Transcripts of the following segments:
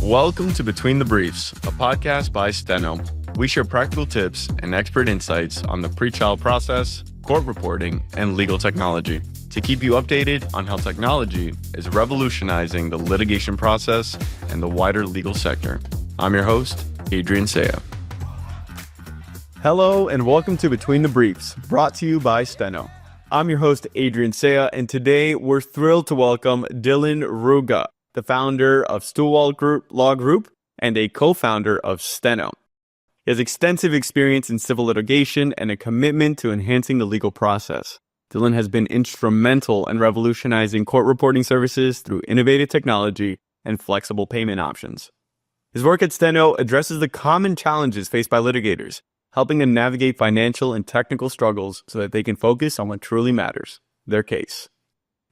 Welcome to Between the Briefs, a podcast by Steno. We share practical tips and expert insights on the pre-trial process, court reporting, and legal technology to keep you updated on how technology is revolutionizing the litigation process and the wider legal sector. I'm your host, Adrian Cea. Hello, and welcome to Between the Briefs, brought to you by Steno. I'm your host, Adrian Cea, and today we're thrilled to welcome Dylan Ruga, the founder of Stalwart Law Group and a co-founder of Steno. He has extensive experience in civil litigation and a commitment to enhancing the legal process. Dylan has been instrumental in revolutionizing court reporting services through innovative technology and flexible payment options. His work at Steno addresses the common challenges faced by litigators, helping them navigate financial and technical struggles so that they can focus on what truly matters, their case.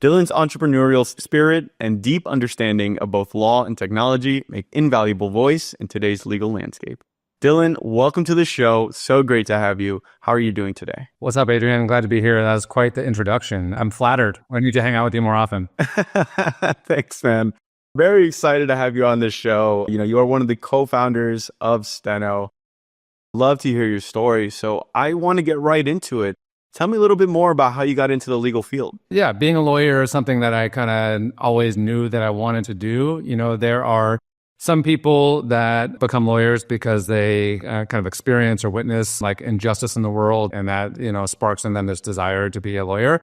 Dylan's entrepreneurial spirit and deep understanding of both law and technology make invaluable voice in today's legal landscape. Dylan, welcome to the show. So great to have you. How are you doing today? What's up, Adrian? Glad to be here. That was quite the introduction. I'm flattered. I need to hang out with you more often. Thanks, man. Very excited to have you on this show. You are one of the co-founders of Steno. Love to hear your story. So I want to get right into it. Tell me a little bit more about how you got into the legal field. Yeah, being a lawyer is something that I kind of always knew that I wanted to do. There are some people that become lawyers because they kind of experience or witness like injustice in the world, and that, sparks in them this desire to be a lawyer.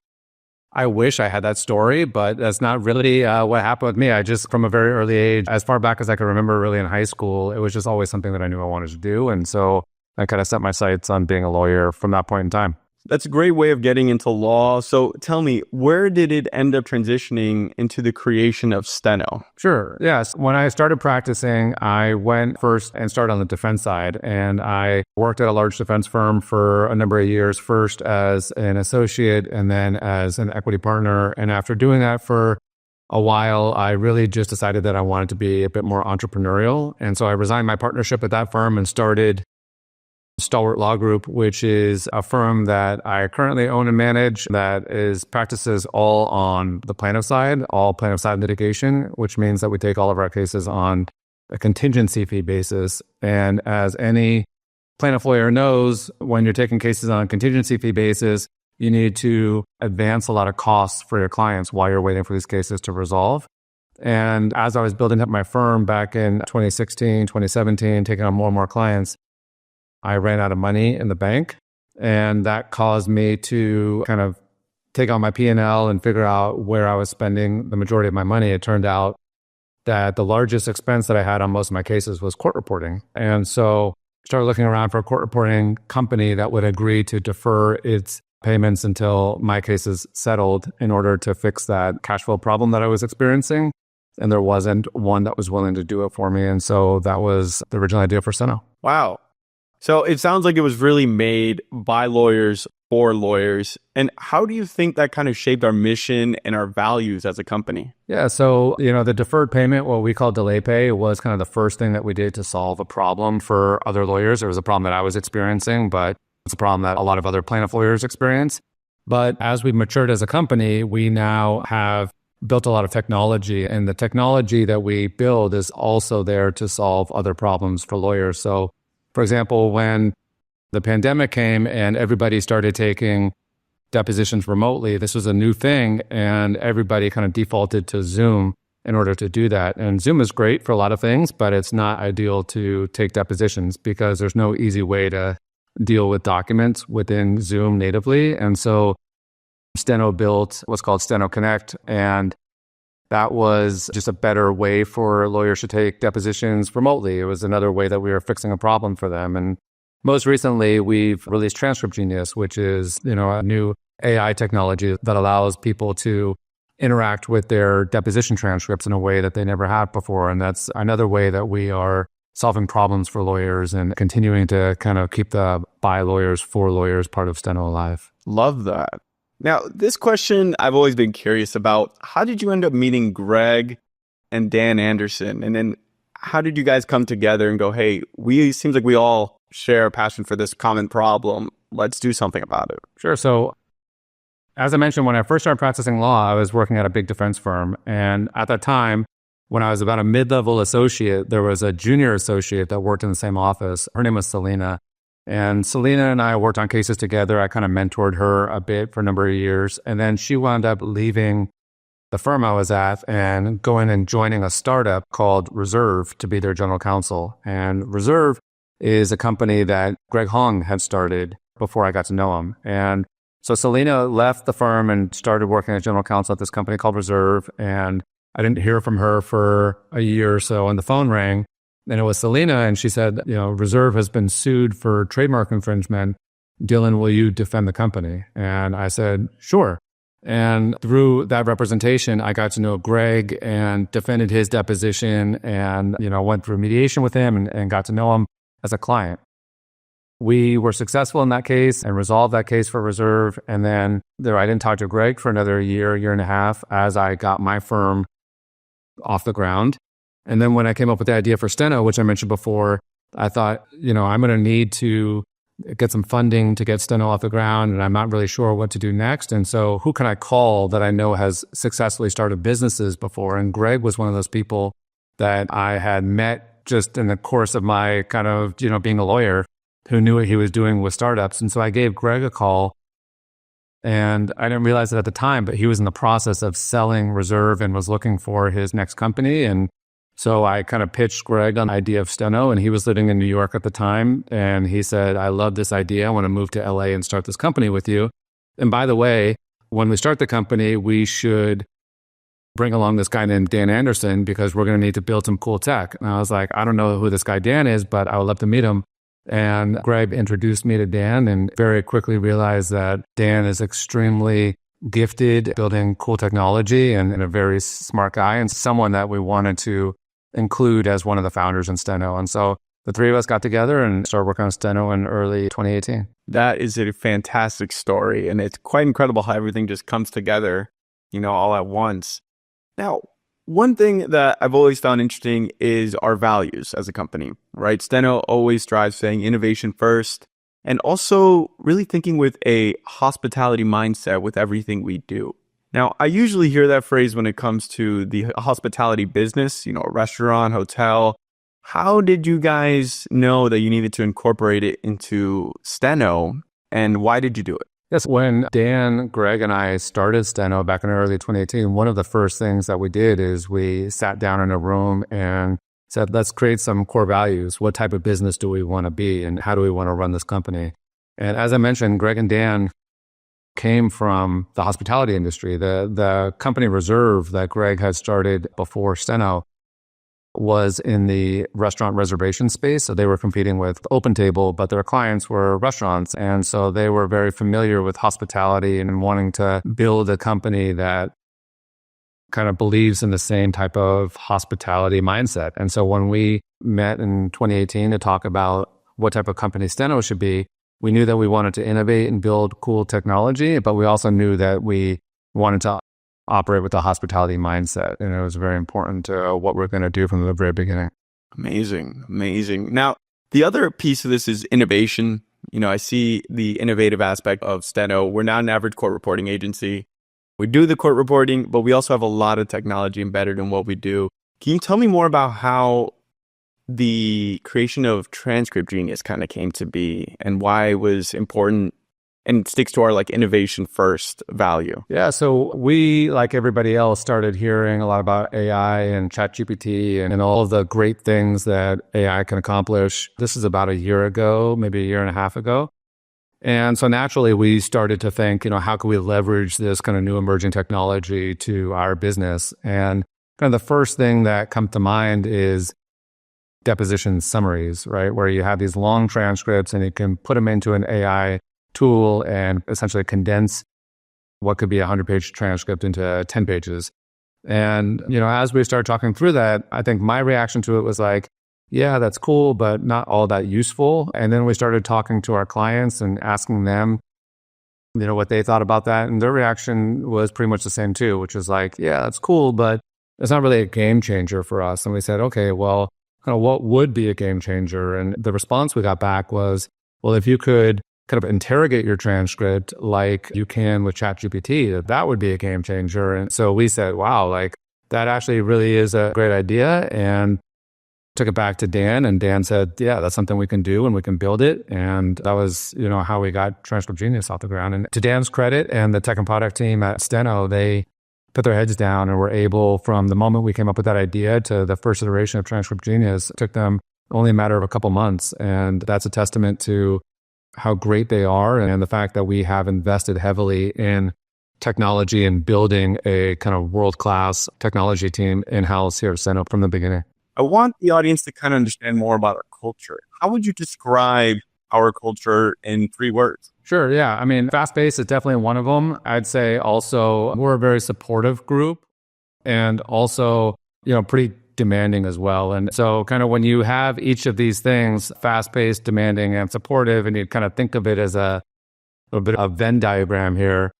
I wish I had that story, but that's not really what happened with me. I just, from a very early age, as far back as I can remember, really in high school, it was just always something that I knew I wanted to do. And so I kind of set my sights on being a lawyer from that point in time. That's a great way of getting into law. So tell me, where did it end up transitioning into the creation of Steno? Sure. Yes. When I started practicing, I went first and started on the defense side. And I worked at a large defense firm for a number of years, first as an associate and then as an equity partner. And after doing that for a while, I really just decided that I wanted to be a bit more entrepreneurial. And so I resigned my partnership at that firm and started Stalwart Law Group, which is a firm that I currently own and manage that practices all on the plaintiff side, all plaintiff side litigation, which means that we take all of our cases on a contingency fee basis. And as any plaintiff lawyer knows, when you're taking cases on a contingency fee basis, you need to advance a lot of costs for your clients while you're waiting for these cases to resolve. And as I was building up my firm back in 2016, 2017, taking on more and more clients, I ran out of money in the bank, and that caused me to kind of take out my P&L and figure out where I was spending the majority of my money. It turned out that the largest expense that I had on most of my cases was court reporting. And so I started looking around for a court reporting company that would agree to defer its payments until my cases settled in order to fix that cash flow problem that I was experiencing. And there wasn't one that was willing to do it for me. And so that was the original idea for Steno. Wow. So it sounds like it was really made by lawyers for lawyers. And how do you think that kind of shaped our mission and our values as a company? Yeah, so, the deferred payment, what we call delay pay, was kind of the first thing that we did to solve a problem for other lawyers. It was a problem that I was experiencing, but it's a problem that a lot of other plaintiff lawyers experience. But as we've matured as a company, we now have built a lot of technology, and the technology that we build is also there to solve other problems for lawyers. So, for example, when the pandemic came and everybody started taking depositions remotely, this was a new thing, and everybody kind of defaulted to Zoom in order to do that. And Zoom is great for a lot of things, but it's not ideal to take depositions because there's no easy way to deal with documents within Zoom natively. And so Steno built what's called StenoConnect, and that was just a better way for lawyers to take depositions remotely. It was another way that we were fixing a problem for them. And most recently, we've released Transcript Genius, which is, a new AI technology that allows people to interact with their deposition transcripts in a way that they never have before. And that's another way that we are solving problems for lawyers and continuing to kind of keep the by lawyers for lawyers part of Steno alive. Love that. Now, this question I've always been curious about. How did you end up meeting Greg and Dan Anderson? And then how did you guys come together and go, hey, seems like we all share a passion for this common problem. Let's do something about it. Sure. So as I mentioned, when I first started practicing law, I was working at a big defense firm. And at that time, when I was about a mid-level associate, there was a junior associate that worked in the same office. Her name was Selena. And Selena and I worked on cases together. I kind of mentored her a bit for a number of years. And then she wound up leaving the firm I was at and going and joining a startup called Reserve to be their general counsel. And Reserve is a company that Greg Hong had started before I got to know him. And so Selena left the firm and started working as general counsel at this company called Reserve. And I didn't hear from her for a year or so, and the phone rang. And it was Selena, and she said, Reserve has been sued for trademark infringement. Dylan, will you defend the company? And I said, sure. And through that representation, I got to know Greg and defended his deposition and, went through mediation with him and got to know him as a client. We were successful in that case and resolved that case for Reserve. And then I didn't talk to Greg for another year and a half as I got my firm off the ground. And then when I came up with the idea for Steno, which I mentioned before, I thought, I'm going to need to get some funding to get Steno off the ground, and I'm not really sure what to do next. And so who can I call that I know has successfully started businesses before? And Greg was one of those people that I had met just in the course of my kind of, being a lawyer who knew what he was doing with startups. And so I gave Greg a call. And I didn't realize it at the time, but he was in the process of selling Reserve and was looking for his next company. And so I kind of pitched Greg on the idea of Steno, and he was living in New York at the time. And he said, I love this idea. I want to move to LA and start this company with you. And by the way, when we start the company, we should bring along this guy named Dan Anderson because we're going to need to build some cool tech. And I was like, I don't know who this guy Dan is, but I would love to meet him. And Greg introduced me to Dan and very quickly realized that Dan is extremely gifted building cool technology and a very smart guy and someone that we wanted to include as one of the founders in Steno. And so the three of us got together and started working on Steno in early 2018. That is a fantastic story. And it's quite incredible how everything just comes together, all at once. Now, one thing that I've always found interesting is our values as a company, right? Steno always strives saying innovation first and also really thinking with a hospitality mindset with everything we do. Now, I usually hear that phrase when it comes to the hospitality business, a restaurant, hotel. How did you guys know that you needed to incorporate it into Steno, and why did you do it? Yes, when Dan, Greg, and I started Steno back in early 2018, one of the first things that we did is we sat down in a room and said, let's create some core values. What type of business do we want to be, and how do we want to run this company? And as I mentioned, Greg and Dan came from the hospitality industry. The company Reserve that Greg had started before Steno was in the restaurant reservation space. So they were competing with OpenTable, but their clients were restaurants. And so they were very familiar with hospitality and wanting to build a company that kind of believes in the same type of hospitality mindset. And so when we met in 2018 to talk about what type of company Steno should be, we knew that we wanted to innovate and build cool technology, but we also knew that we wanted to operate with a hospitality mindset. And it was very important to what we're going to do from the very beginning. Amazing. Now, the other piece of this is innovation. I see the innovative aspect of Steno. We're not an average court reporting agency. We do the court reporting, but we also have a lot of technology embedded in what we do. Can you tell me more about how the creation of Transcript Genius kind of came to be and why it was important and sticks to our innovation first value? Yeah, so we, like everybody else, started hearing a lot about AI and ChatGPT and all of the great things that AI can accomplish. This is about a year ago, maybe a year and a half ago. And so naturally, we started to think, how can we leverage this kind of new emerging technology to our business? And kind of the first thing that comes to mind is deposition summaries, right? Where you have these long transcripts and you can put them into an AI tool and essentially condense what could be a 100-page transcript into 10 pages. And, as we started talking through that, I think my reaction to it was like, yeah, that's cool, but not all that useful. And then we started talking to our clients and asking them, what they thought about that. And their reaction was pretty much the same too, which is like, yeah, that's cool, but it's not really a game changer for us. And we said, okay, well, kind of what would be a game changer? And the response we got back was, well, if you could kind of interrogate your transcript like you can with ChatGPT, that would be a game changer. And so we said, wow, that actually really is a great idea. And took it back to Dan, and Dan said, yeah, that's something we can do and we can build it. And that was, how we got Transcript Genius off the ground. And to Dan's credit and the tech and product team at Steno, they put their heads down and were able, from the moment we came up with that idea to the first iteration of Transcript Genius, it took them only a matter of a couple months. And that's a testament to how great they are and the fact that we have invested heavily in technology and building a kind of world-class technology team in-house here at Steno from the beginning. I want the audience to kind of understand more about our culture. How would you describe our culture in 3 words? Sure, yeah. I mean, fast-paced is definitely one of them. I'd say also we're a very supportive group and also, pretty demanding as well. And so kind of when you have each of these things, fast-paced, demanding, and supportive, and you kind of think of it as a little bit of a Venn diagram here,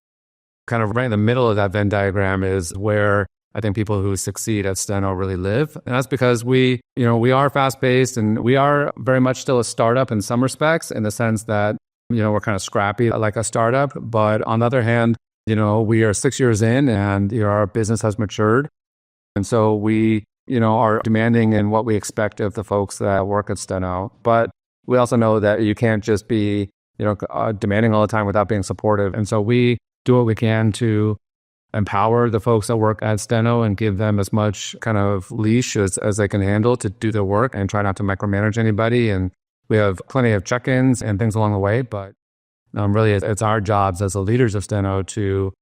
kind of right in the middle of that Venn diagram is where I think people who succeed at Steno really live. And that's because we are fast-paced and we are very much still a startup in some respects, in the sense that, we're kind of scrappy like a startup. But on the other hand, we are 6 years in and our business has matured. And so we, are demanding in what we expect of the folks that work at Steno. But we also know that you can't just be, demanding all the time without being supportive. And so we do what we can to empower the folks that work at Steno and give them as much kind of leash as they can handle to do their work and try not to micromanage anybody. And we have plenty of check-ins and things along the way, but really it's our jobs as the leaders of Steno to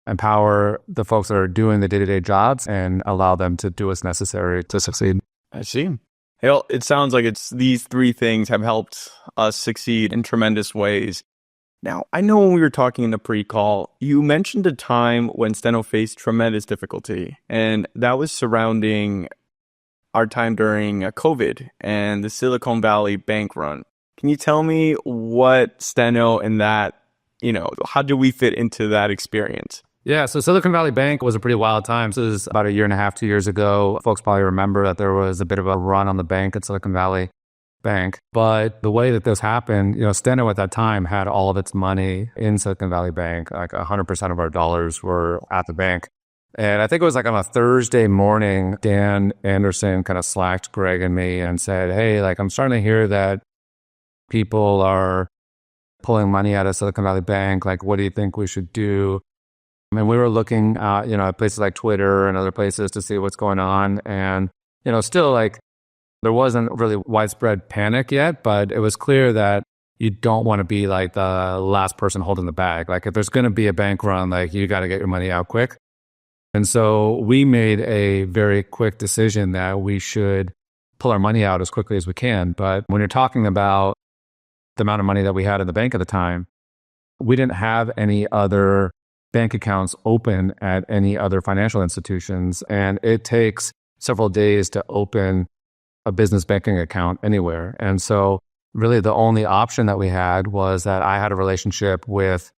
empower the folks that are doing the day-to-day jobs and allow them to do what's necessary to succeed. I see. Well, it sounds like it's these 3 things have helped us succeed in tremendous ways. Now, I know when we were talking in the pre-call, you mentioned a time when Steno faced tremendous difficulty, and that was surrounding our time during COVID and the Silicon Valley bank run. Can you tell me what Steno and that, how do we fit into that experience? Yeah, so Silicon Valley Bank was a pretty wild time. So this is about 1.5 years, 2 years ago. Folks probably remember that there was a bit of a run on the bank at Silicon Valley Bank. But the way that this happened, Steno at that time had all of its money in Silicon Valley Bank. Like 100% of our dollars were at the bank. And I think it was like on a Thursday morning, Dan Anderson kind of slacked Greg and me and said, hey, like I'm starting to hear that people are pulling money out of Silicon Valley Bank. Like, what do you think we should do? I mean, we were looking at, at places like Twitter and other places to see what's going on. And, still like, there wasn't really widespread panic yet, but it was clear that you don't want to be like the last person holding the bag. Like if there's going to be a bank run, like you got to get your money out quick. And so we made a very quick decision that we should pull our money out as quickly as we can. But when you're talking about the amount of money that we had in the bank at the time, we didn't have any other bank accounts open at any other financial institutions. And it takes several days to open a business banking account anywhere. And so really the only option that we had was that I had a relationship with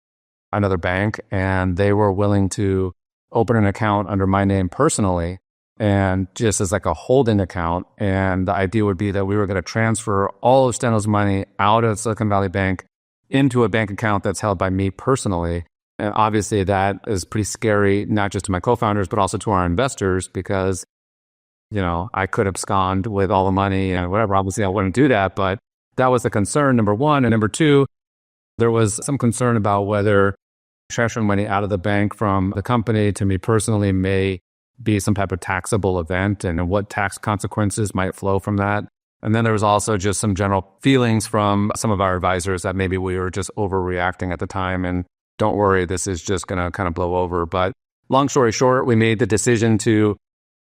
another bank and they were willing to open an account under my name personally and just as like a holding account. And the idea would be that we were going to transfer all of Steno's money out of Silicon Valley Bank into a bank account that's held by me personally. And obviously that is pretty scary, not just to my co-founders, but also to our investors because I could abscond with all the money and whatever. Obviously, I wouldn't do that, but that was the concern, number one. And number two, there was some concern about whether transferring money out of the bank from the company to me personally may be some type of taxable event and what tax consequences might flow from that. And then there was also just some general feelings from some of our advisors that maybe we were just overreacting at the time. And don't worry, this is just going to kind of blow over. But long story short, we made the decision to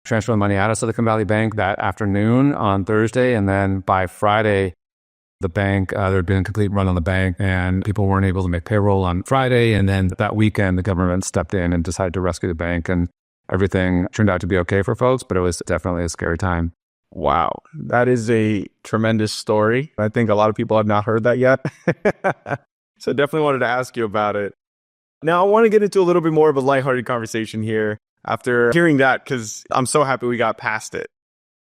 transfer the money out of Silicon Valley Bank that afternoon on Thursday. And then by Friday, the bank, there had been a complete run on the bank and people weren't able to make payroll on Friday. And then that weekend, the government stepped in and decided to rescue the bank. And everything turned out to be okay for folks, but it was definitely a scary time. Wow, that is a tremendous story. I think a lot of people have not heard that yet. So definitely wanted to ask you about it. Now, I want to get into a little bit more of a lighthearted conversation here after hearing that, because I'm so happy we got past it.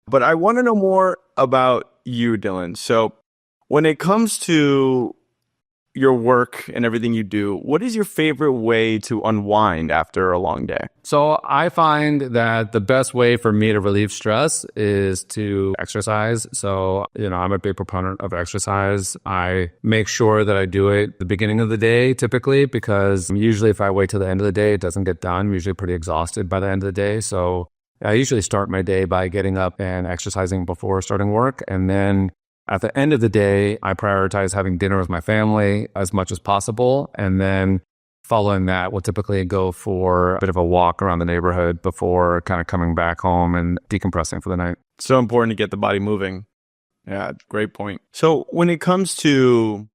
But I want to know more about you, Dylan. So when it comes to your work and everything you do, what is your favorite way to unwind after a long day? So I find that the best way for me to relieve stress is to exercise. So, I'm a big proponent of exercise. I make sure that I do it at the beginning of the day typically, because usually if I wait till the end of the day, it doesn't get done. I'm usually pretty exhausted by the end of the day. So I usually start my day by getting up and exercising before starting work. And then at the end of the day, I prioritize having dinner with my family as much as possible. And then following that, we'll typically go for a bit of a walk around the neighborhood before kind of coming back home and decompressing for the night. So important to get the body moving. Yeah, great point. So when it comes to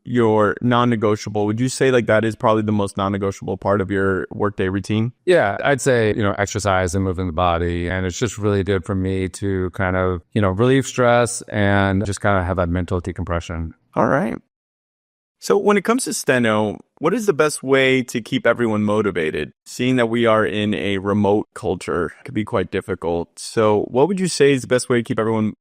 your non-negotiable, would you say like that is probably the most non-negotiable part of your workday routine? Yeah, I'd say, exercise and moving the body. And it's just really good for me to kind of, relieve stress and just kind of have that mental decompression. All right. So when it comes to Steno, what is the best way to keep everyone motivated? Seeing that we are in a remote culture, it could be quite difficult. So what would you say is the best way to keep everyone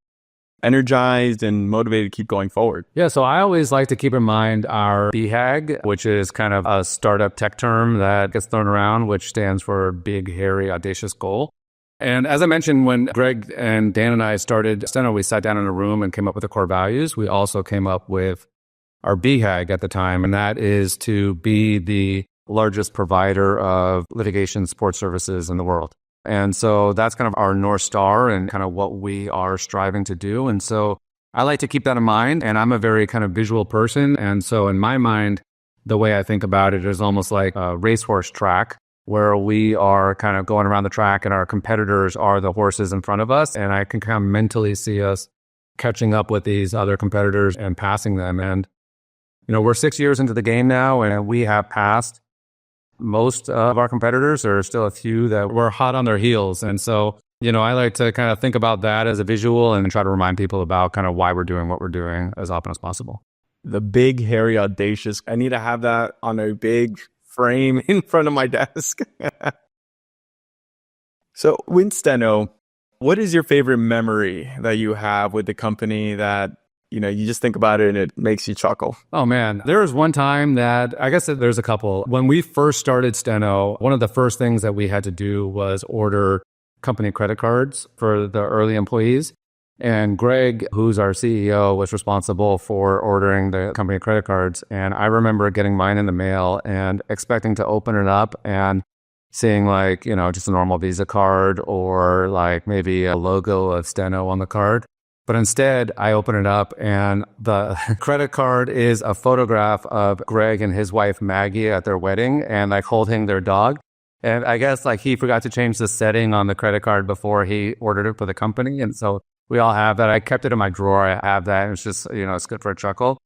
energized and motivated to keep going forward? Yeah, so I always like to keep in mind our BHAG, which is kind of a startup tech term that gets thrown around, which stands for Big, Hairy, Audacious Goal. And as I mentioned, when Greg and Dan and I started Steno, we sat down in a room and came up with the core values. We also came up with our BHAG at the time, and that is to be the largest provider of litigation support services in the world. And so that's kind of our North Star and kind of what we are striving to do. And so I like to keep that in mind. And I'm a very kind of visual person. And so in my mind, the way I think about it is almost like a racehorse track where we are kind of going around the track and our competitors are the horses in front of us. And I can kind of mentally see us catching up with these other competitors and passing them. And, we're 6 years into the game now and we have passed most of our competitors. There are still a few that were hot on their heels. And so, I like to kind of think about that as a visual and try to remind people about kind of why we're doing what we're doing as often as possible. The Big, Hairy, Audacious. I need to have that on a big frame in front of my desk. So with Steno, what is your favorite memory that you have with the company that you just think about it and it makes you chuckle? Oh man, there was one time that, I guess that there's a couple. When we first started Steno, one of the first things that we had to do was order company credit cards for the early employees. And Greg, who's our CEO, was responsible for ordering the company credit cards. And I remember getting mine in the mail and expecting to open it up and seeing like, just a normal Visa card or like maybe a logo of Steno on the card. But instead, I open it up and the credit card is a photograph of Greg and his wife, Maggie, at their wedding and like holding their dog. And I guess like he forgot to change the setting on the credit card before he ordered it for the company. And so we all have that. I kept it in my drawer. I have that. It's just, it's good for a chuckle.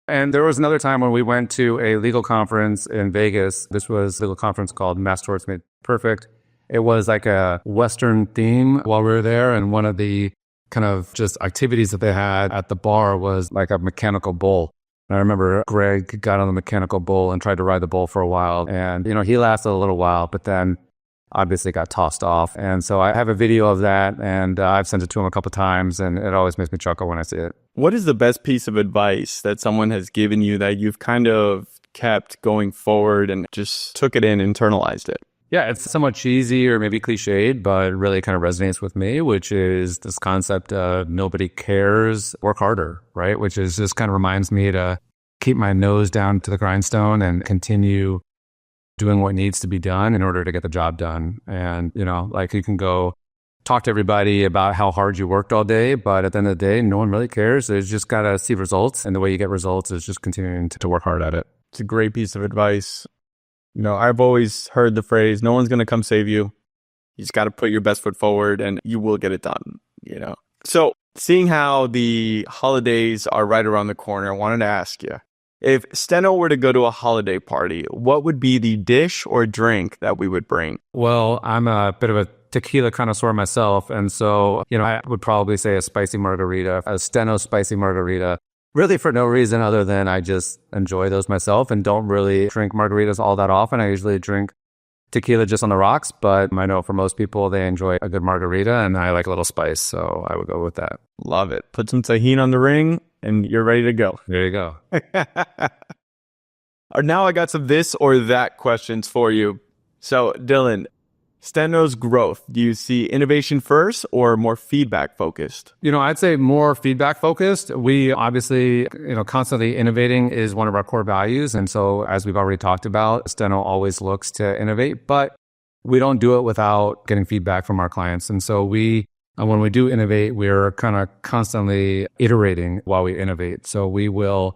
And there was another time when we went to a legal conference in Vegas. This was a legal conference called Mass Torts Made Perfect. It was like a Western theme while we were there. And one of the kind of just activities that they had at the bar was like a mechanical bull. And I remember Greg got on the mechanical bull and tried to ride the bull for a while. And, he lasted a little while, but then obviously got tossed off. And so I have a video of that and I've sent it to him a couple of times and it always makes me chuckle when I see it. What is the best piece of advice that someone has given you that you've kind of kept going forward and just took it in, internalized it? Yeah, it's somewhat cheesy or maybe cliched, but it really kind of resonates with me, which is this concept of nobody cares, work harder, right? Which is just kind of reminds me to keep my nose down to the grindstone and continue doing what needs to be done in order to get the job done. And, like you can go talk to everybody about how hard you worked all day, but at the end of the day, no one really cares. They just got to see results. And the way you get results is just continuing to work hard at it. It's a great piece of advice. I've always heard the phrase, no one's going to come save you. You just got to put your best foot forward and you will get it done, So seeing how the holidays are right around the corner, I wanted to ask you, if Steno were to go to a holiday party, what would be the dish or drink that we would bring? Well, I'm a bit of a tequila connoisseur myself. And so, I would probably say a spicy margarita, a Steno spicy margarita. Really for no reason other than I just enjoy those myself and don't really drink margaritas all that often. I usually drink tequila just on the rocks, but I know for most people, they enjoy a good margarita, and I like a little spice, so I would go with that. Love it. Put some tahini on the ring, and you're ready to go. There you go. Now I got some this or that questions for you. So, Dylan, Steno's growth, do you see innovation first or more feedback focused? I'd say more feedback focused. We obviously, constantly innovating is one of our core values. And so as we've already talked about, Steno always looks to innovate, but we don't do it without getting feedback from our clients. And so when we do innovate, we're kind of constantly iterating while we innovate. So we will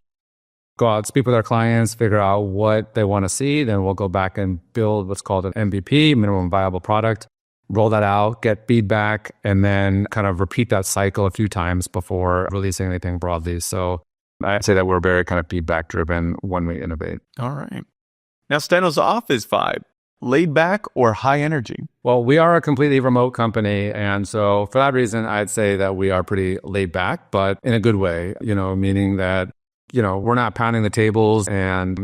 go out, speak with our clients, figure out what they want to see. Then we'll go back and build what's called an MVP, minimum viable product, roll that out, get feedback, and then kind of repeat that cycle a few times before releasing anything broadly. So I'd say that we're very kind of feedback driven when we innovate. All right. Now, Steno's office vibe, laid back or high energy? Well, we are a completely remote company. And so for that reason, I'd say that we are pretty laid back, but in a good way, meaning that we're not pounding the tables and,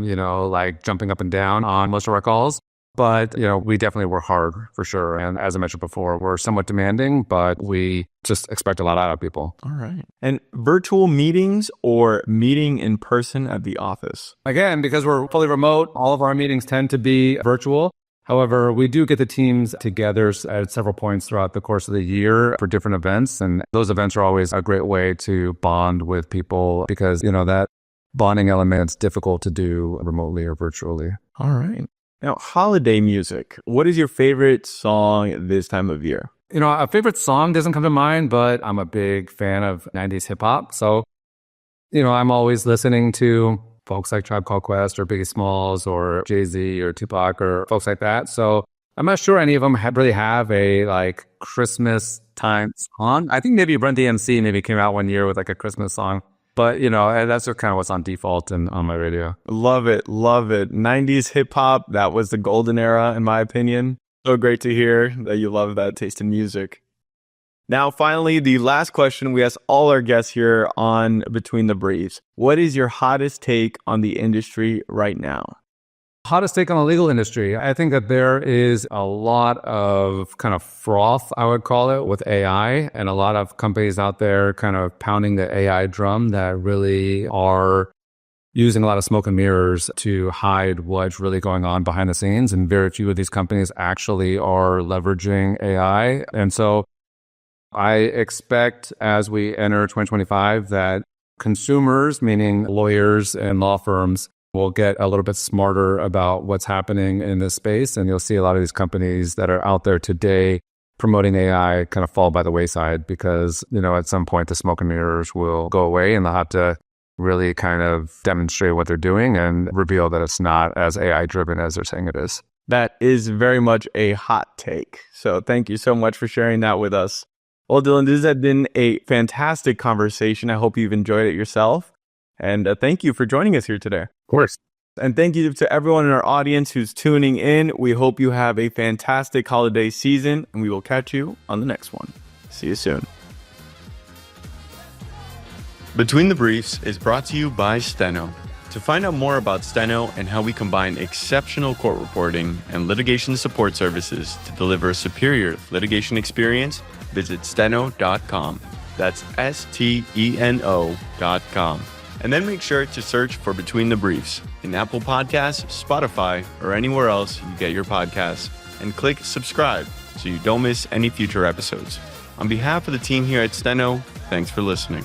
like jumping up and down on most of our calls. But, we definitely work hard for sure. And as I mentioned before, we're somewhat demanding, but we just expect a lot out of people. All right. And virtual meetings or meeting in person at the office? Again, because we're fully remote, all of our meetings tend to be virtual. However, we do get the teams together at several points throughout the course of the year for different events. And those events are always a great way to bond with people because, that bonding element is difficult to do remotely or virtually. All right. Now, holiday music. What is your favorite song this time of year? A favorite song doesn't come to mind, but I'm a big fan of 90s hip hop. So, I'm always listening to folks like Tribe Called Quest or Biggie Smalls or Jay-Z or Tupac or folks like that. So I'm not sure any of them really have a Christmas time song. I think maybe Run DMC maybe came out one year with a Christmas song. But, that's kind of what's on default and on my radio. Love it. Love it. 90s hip hop. That was the golden era, in my opinion. So great to hear that you love that taste in music. Now, finally, the last question we ask all our guests here on Between the Briefs. What is your hottest take on the industry right now? Hottest take on the legal industry. I think that there is a lot of kind of froth, I would call it, with AI, and a lot of companies out there kind of pounding the AI drum that really are using a lot of smoke and mirrors to hide what's really going on behind the scenes. And very few of these companies actually are leveraging AI. And so I expect as we enter 2025 that consumers, meaning lawyers and law firms, will get a little bit smarter about what's happening in this space. And you'll see a lot of these companies that are out there today promoting AI kind of fall by the wayside because, at some point the smoke and mirrors will go away and they'll have to really kind of demonstrate what they're doing and reveal that it's not as AI driven as they're saying it is. That is very much a hot take. So thank you so much for sharing that with us. Well, Dylan, this has been a fantastic conversation. I hope you've enjoyed it yourself. And thank you for joining us here today. Of course. And thank you to everyone in our audience who's tuning in. We hope you have a fantastic holiday season, and we will catch you on the next one. See you soon. Between the Briefs is brought to you by Steno. To find out more about Steno and how we combine exceptional court reporting and litigation support services to deliver a superior litigation experience, visit steno.com. That's STENO.com. And then make sure to search for Between the Briefs in Apple Podcasts, Spotify, or anywhere else you get your podcasts, and click subscribe so you don't miss any future episodes. On behalf of the team here at Steno, thanks for listening.